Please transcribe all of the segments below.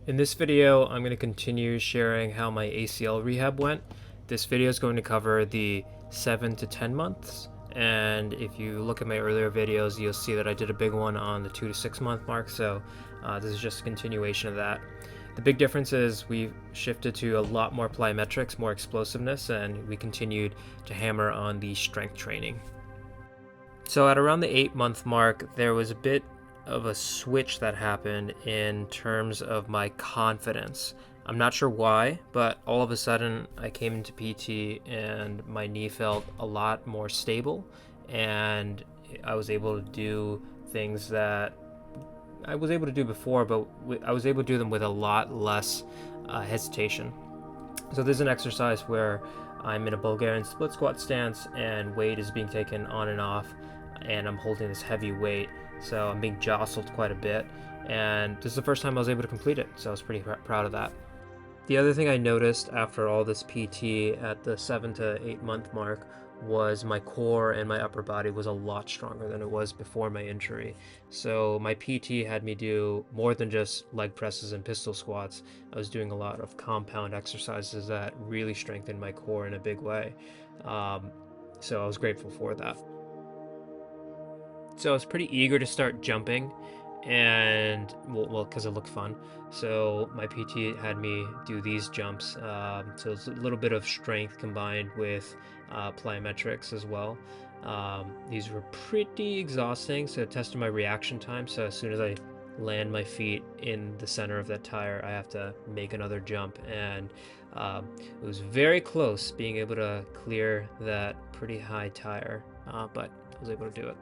In this video, I'm going to continue sharing how my ACL rehab went. This video is going to cover the 7 to 10 months, and if you look at my earlier videos, you'll see that I did a big one on the 2 to 6 month mark, so this is just a continuation of that. The big difference is we shifted to a lot more plyometrics, more explosiveness, and we continued to hammer on the strength training. So at around the 8 month mark, there was a bit of a switch that happened in terms of my confidence. I'm not sure why, but all of a sudden I came into PT and my knee felt a lot more stable, and I was able to do things that I was able to do before, but I was able to do them with a lot less hesitation. So there's an exercise where I'm in a Bulgarian split squat stance and weight is being taken on and off, and I'm holding this heavy weight, so I'm being jostled quite a bit, and this is the first time I was able to complete it, so I was pretty proud of that. The other thing I noticed after all this PT at the 7 to 8 month mark was my core and my upper body was a lot stronger than it was before my injury. So my PT had me do more than just leg presses and pistol squats. I was doing a lot of compound exercises that really strengthened my core in a big way. So I was grateful for that. So I was pretty eager to start jumping, and well, because it looked fun. So my PT had me do these jumps. So it's a little bit of strength combined with plyometrics as well. These were pretty exhausting, so it tested my reaction time. So as soon as I land my feet in the center of that tire, I have to make another jump, and it was very close being able to clear that pretty high tire, but I was able to do it.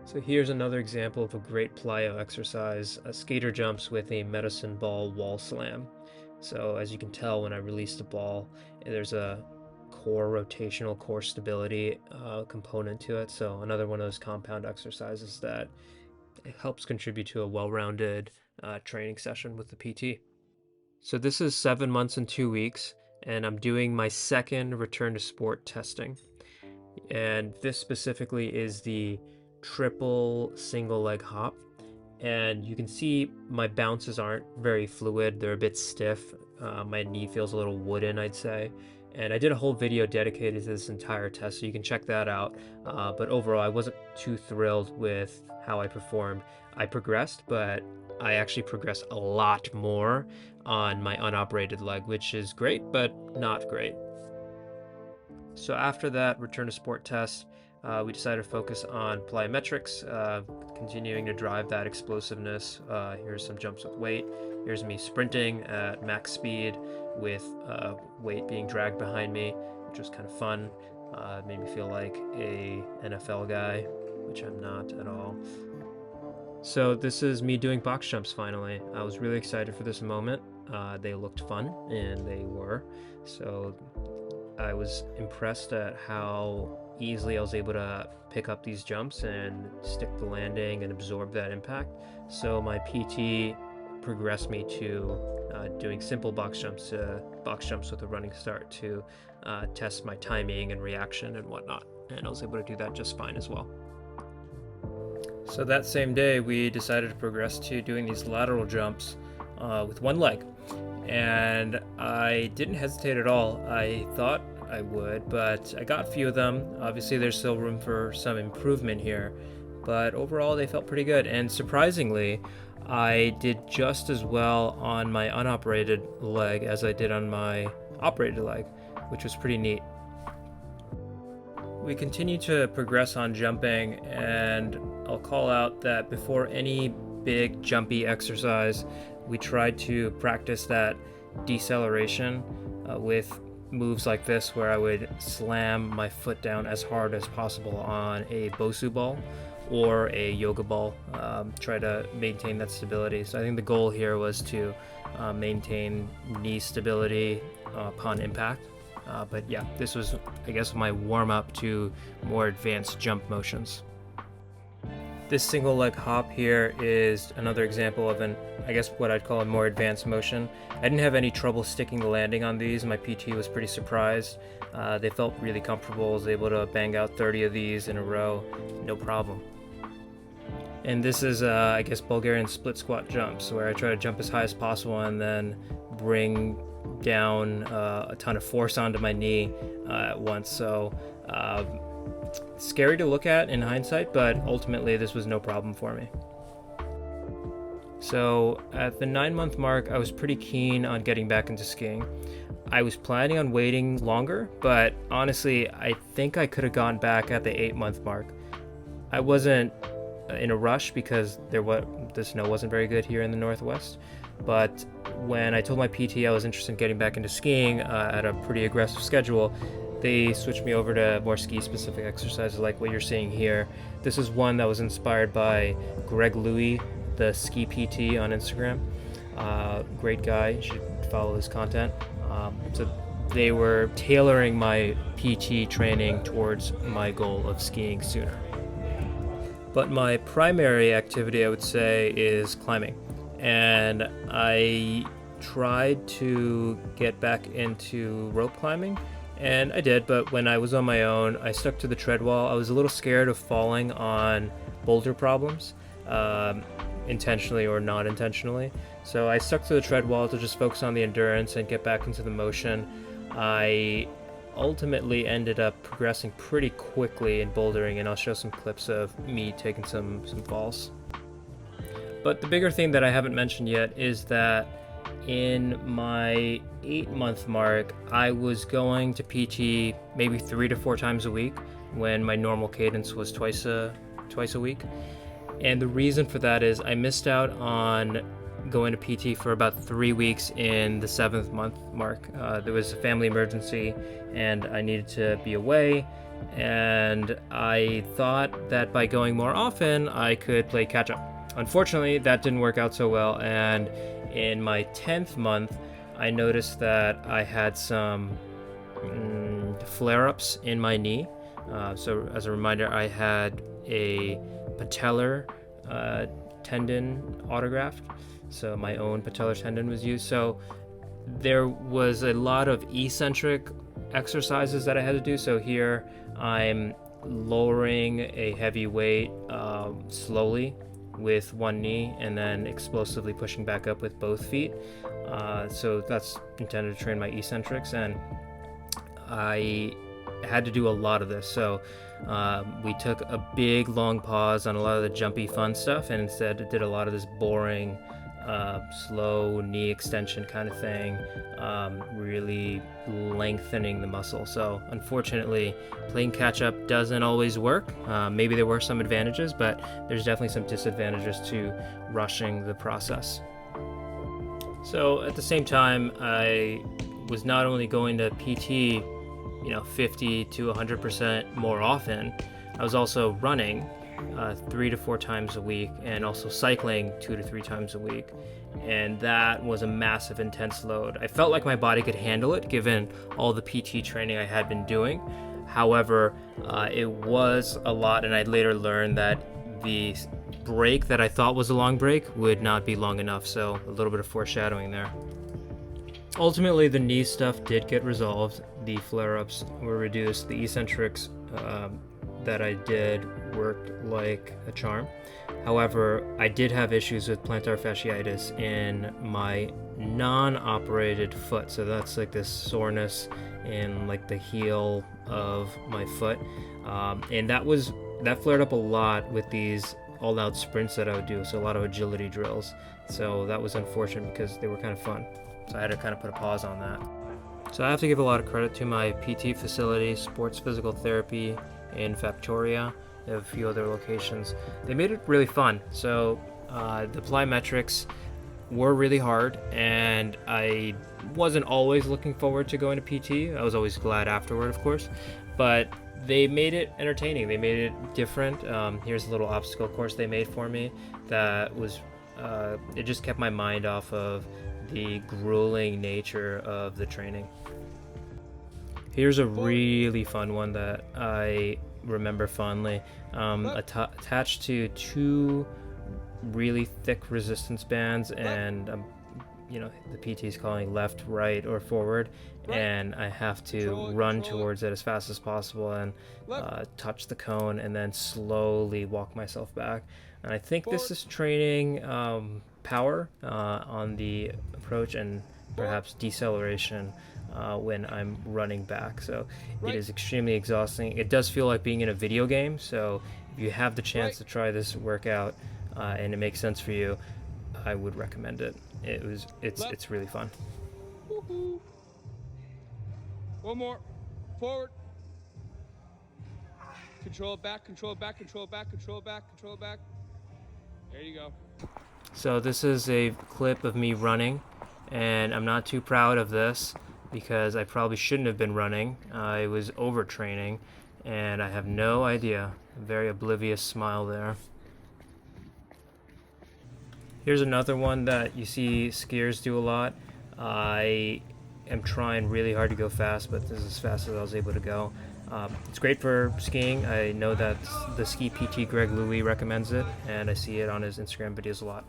So here's another example of a great plyo exercise, a skater jumps with a medicine ball wall slam. So as you can tell, when I release the ball, there's a core stability component to it. So another one of those compound exercises that it helps contribute to a well-rounded training session with the PT. So this is 7 months and 2 weeks, and I'm doing my second return to sport testing. And this specifically is the triple single leg hop, and you can see my bounces aren't very fluid, they're a bit stiff. My knee feels a little wooden, I'd say, and I did a whole video dedicated to this entire test, so you can check that out. But overall I wasn't too thrilled with how I performed. I progressed, but I actually progressed a lot more on my unoperated leg, which is great but not great. So after that return to sport test, we decided to focus on plyometrics, continuing to drive that explosiveness. Here's some jumps with weight. Here's me sprinting at max speed with weight being dragged behind me, which was kind of fun. It made me feel like a NFL guy, which I'm not at all. So this is me doing box jumps finally. I was really excited for this moment. They looked fun, and they were. So I was impressed at how easily I was able to pick up these jumps and stick the landing and absorb that impact. So my PT progressed me to doing simple box jumps with a running start to test my timing and reaction and whatnot. And I was able to do that just fine as well. So that same day, we decided to progress to doing these lateral jumps with one leg. And I didn't hesitate at all. I thought I would, but I got a few of them. Obviously, there's still room for some improvement here, but overall, they felt pretty good. And surprisingly, I did just as well on my unoperated leg as I did on my operated leg, which was pretty neat. We continue to progress on jumping, and I'll call out that before any big jumpy exercise, we tried to practice that deceleration with moves like this, where I would slam my foot down as hard as possible on a Bosu ball or a yoga ball, try to maintain that stability. So I think the goal here was to maintain knee stability upon impact. But yeah, this was, I guess, my warm-up to more advanced jump motions. This single leg hop here is another example of I guess what I'd call a more advanced motion. I didn't have any trouble sticking the landing on these. My PT was pretty surprised. They felt really comfortable. I was able to bang out 30 of these in a row, no problem. And this is, I guess, Bulgarian split squat jumps, where I try to jump as high as possible and then bring down a ton of force onto my knee at once. So scary to look at in hindsight, but ultimately this was no problem for me. So at the 9-month mark, I was pretty keen on getting back into skiing. I was planning on waiting longer, but honestly, I think I could have gone back at the 8-month mark. I wasn't in a rush because the snow wasn't very good here in the Northwest. But when I told my PT I was interested in getting back into skiing at a pretty aggressive schedule, they switched me over to more ski-specific exercises like what you're seeing here. This is one that was inspired by Greg Louie, the ski PT on Instagram. Great guy, you should follow his content. So they were tailoring my PT training towards my goal of skiing sooner. But my primary activity, I would say, is climbing. And I tried to get back into rope climbing, and I did, but when I was on my own, I stuck to the tread wall. I was a little scared of falling on boulder problems, intentionally or not intentionally. So I stuck to the tread wall to just focus on the endurance and get back into the motion. I ultimately ended up progressing pretty quickly in bouldering, and I'll show some clips of me taking some falls. But the bigger thing that I haven't mentioned yet is that in my 8-month mark, I was going to PT maybe 3 to 4 times a week when my normal cadence was twice a week. And the reason for that is I missed out on going to PT for about 3 weeks in the 7th month mark. There was a family emergency and I needed to be away, and I thought that by going more often I could play catch up. Unfortunately, that didn't work out so well, and in my 10th month I noticed that I had some flare-ups in my knee. So as a reminder, I had a patellar tendon autographed, so my own patellar tendon was used. So there was a lot of eccentric exercises that I had to do. So here I'm lowering a heavy weight slowly with one knee and then explosively pushing back up with both feet. So that's intended to train my eccentrics, and I had to do a lot of this. So we took a big long pause on a lot of the jumpy fun stuff and instead did a lot of this boring slow knee extension kind of thing, really lengthening the muscle. So unfortunately, playing catch up doesn't always work. Maybe there were some advantages, but there's definitely some disadvantages to rushing the process. So at the same time, I was not only going to PT 50 to 100% more often, I was also running 3 to 4 times a week, and also cycling 2 to 3 times a week. And that was a massive, intense load. I felt like my body could handle it given all the PT training I had been doing. However, it was a lot, and I later learned that the break that I thought was a long break would not be long enough. So a little bit of foreshadowing there. Ultimately, the knee stuff did get resolved. The flare-ups were reduced. The eccentrics that I did worked like a charm. However, I did have issues with plantar fasciitis in my non-operated foot. So that's like this soreness in like the heel of my foot. And that flared up a lot with these all-out sprints that I would do. So a lot of agility drills. So that was unfortunate because they were kind of fun. So I had to kind of put a pause on that. So I have to give a lot of credit to my PT facility, Sports Physical Therapy in Factoria. They have a few other locations. They made it really fun. So the plyometrics were really hard, and I wasn't always looking forward to going to PT. I was always glad afterward, of course. But they made it entertaining. They made it different. Here's a little obstacle course they made for me that was, it just kept my mind off of the grueling nature of the training. Here's a really fun one that I remember fondly. Attached to 2 really thick resistance bands and the PT is calling left, right, or forward, and I have to run towards it as fast as possible and touch the cone and then slowly walk myself back. And I think this is training power on the approach and perhaps deceleration when I'm running back. So it is extremely exhausting. It does feel like being in a video game. So if you have the chance to try this workout and it makes sense for you, I would recommend it. It's really fun. Woo-hoo. One more. Forward. Control it back, control it back, control it back, control it back, control it back. There you go. So this is a clip of me running, and I'm not too proud of this because I probably shouldn't have been running. I was overtraining, and I have no idea. A very oblivious smile there. Here's another one that you see skiers do a lot. I am trying really hard to go fast, but this is as fast as I was able to go. It's great for skiing. I know that the ski PT Greg Louie recommends it, and I see it on his Instagram videos a lot.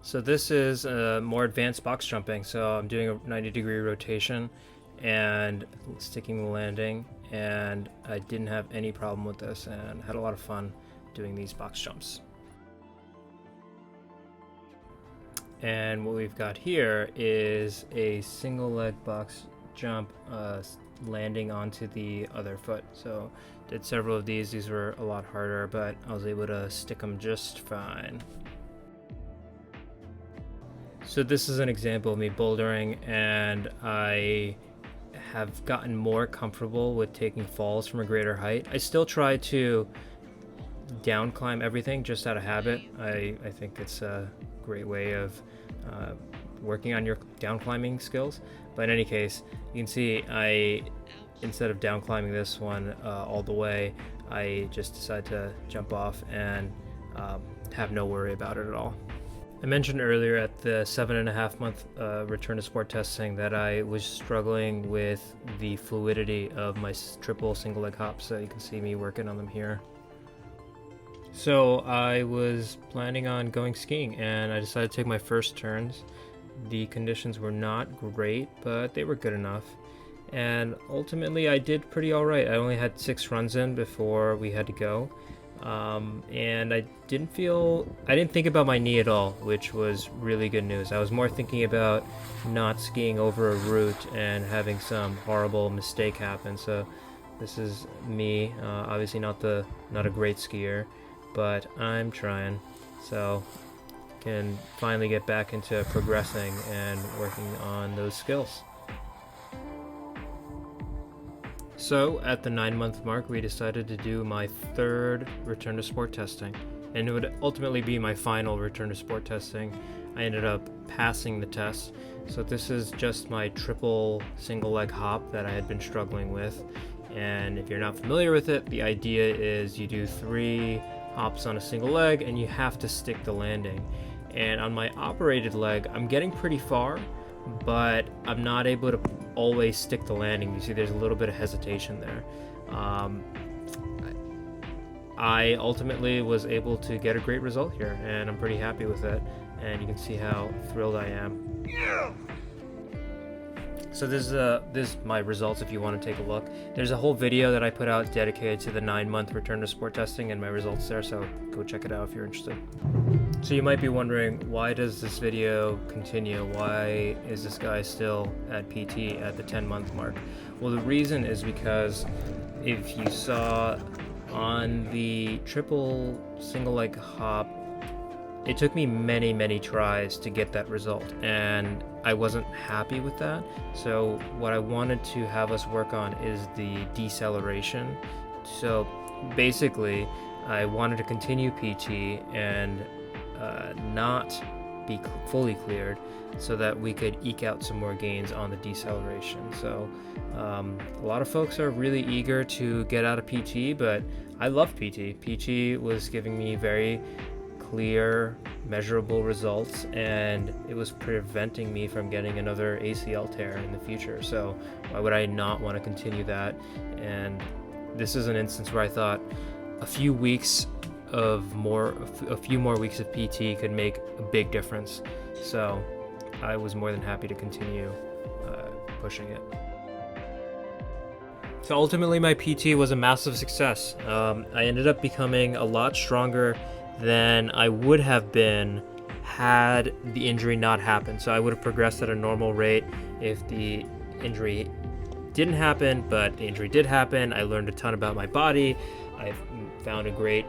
So this is more advanced box jumping. So I'm doing a 90-degree rotation and sticking the landing, and I didn't have any problem with this and had a lot of fun doing these box jumps. And what we've got here is a single leg box jump landing onto the other foot. So did several of these. These were a lot harder, but I was able to stick them just fine. So this is an example of me bouldering, and I have gotten more comfortable with taking falls from a greater height. I still try to down climb everything just out of habit. I think it's a great way of working on your down climbing skills. But in any case, you can see instead of down climbing this one all the way, I just decided to jump off and have no worry about it at all. I mentioned earlier at the 7.5 month return to sport testing that I was struggling with the fluidity of my triple single leg hops. So you can see me working on them here. So I was planning on going skiing, and I decided to take my first turns. The conditions were not great, but they were good enough. And ultimately I did pretty all right. I only had 6 runs in before we had to go. And I didn't think about my knee at all, which was really good news. I was more thinking about not skiing over a route and having some horrible mistake happen. So this is me, obviously not a great skier, but I'm trying. So can finally get back into progressing and working on those skills. So at the 9-month mark, we decided to do my 3rd return to sport testing, and it would ultimately be my final return to sport testing. I ended up passing the test. So this is just my triple single leg hop that I had been struggling with. And if you're not familiar with it, the idea is you do 3 hops on a single leg and you have to stick the landing. And on my operated leg, I'm getting pretty far, but I'm not able to always stick the landing. You see there's a little bit of hesitation there. I ultimately was able to get a great result here, and I'm pretty happy with it, and you can see how thrilled I am. So this is my results if you want to take a look. There's a whole video that I put out dedicated to the 9-month return to sport testing and my results there, so go check it out if you're interested. So you might be wondering, why does this video continue? Why is this guy still at PT at the 10-month mark? Well, the reason is because if you saw on the triple single leg hop, it took me many tries to get that result, and I wasn't happy with that. So what I wanted to have us work on is the deceleration. So basically I wanted to continue PT and not be fully cleared so that we could eke out some more gains on the deceleration. So a lot of folks are really eager to get out of PT, but I love PT. PT was giving me very clear, measurable results, and it was preventing me from getting another ACL tear in the future. So why would I not want to continue that? And this is an instance where I thought a few more weeks of PT could make a big difference. So I was more than happy to continue pushing it. So ultimately, my PT was a massive success. I ended up becoming a lot stronger than I would have been had the injury not happened. So I would have progressed at a normal rate if the injury didn't happen, but the injury did happen. I learned a ton about my body. I found a great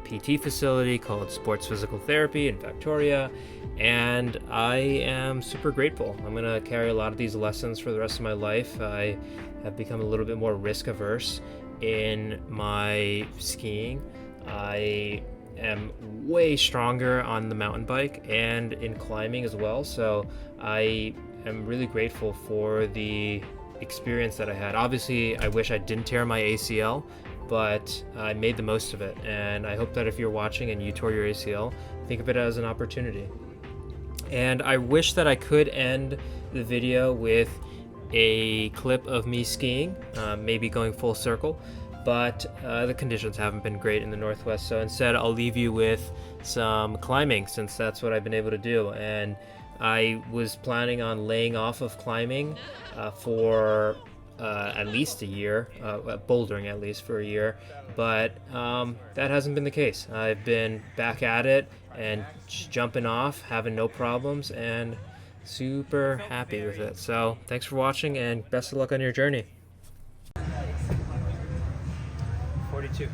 PT facility called Sports Physical Therapy in Victoria, and I am super grateful. I'm going to carry a lot of these lessons for the rest of my life. I have become a little bit more risk averse in my skiing. I am way stronger on the mountain bike and in climbing as well, so I am really grateful for the experience that I had. Obviously, I wish I didn't tear my ACL, but I made the most of it, and I hope that if you're watching and you tore your ACL, think of it as an opportunity. And I wish that I could end the video with a clip of me skiing, maybe going full circle, but the conditions haven't been great in the Northwest, so instead I'll leave you with some climbing, since that's what I've been able to do. And I was planning on laying off of climbing for at least a year, bouldering at least for a year, but that hasn't been the case. I've been back at it and just jumping off, having no problems, and super happy with it. So thanks for watching, and best of luck on your journey. 42.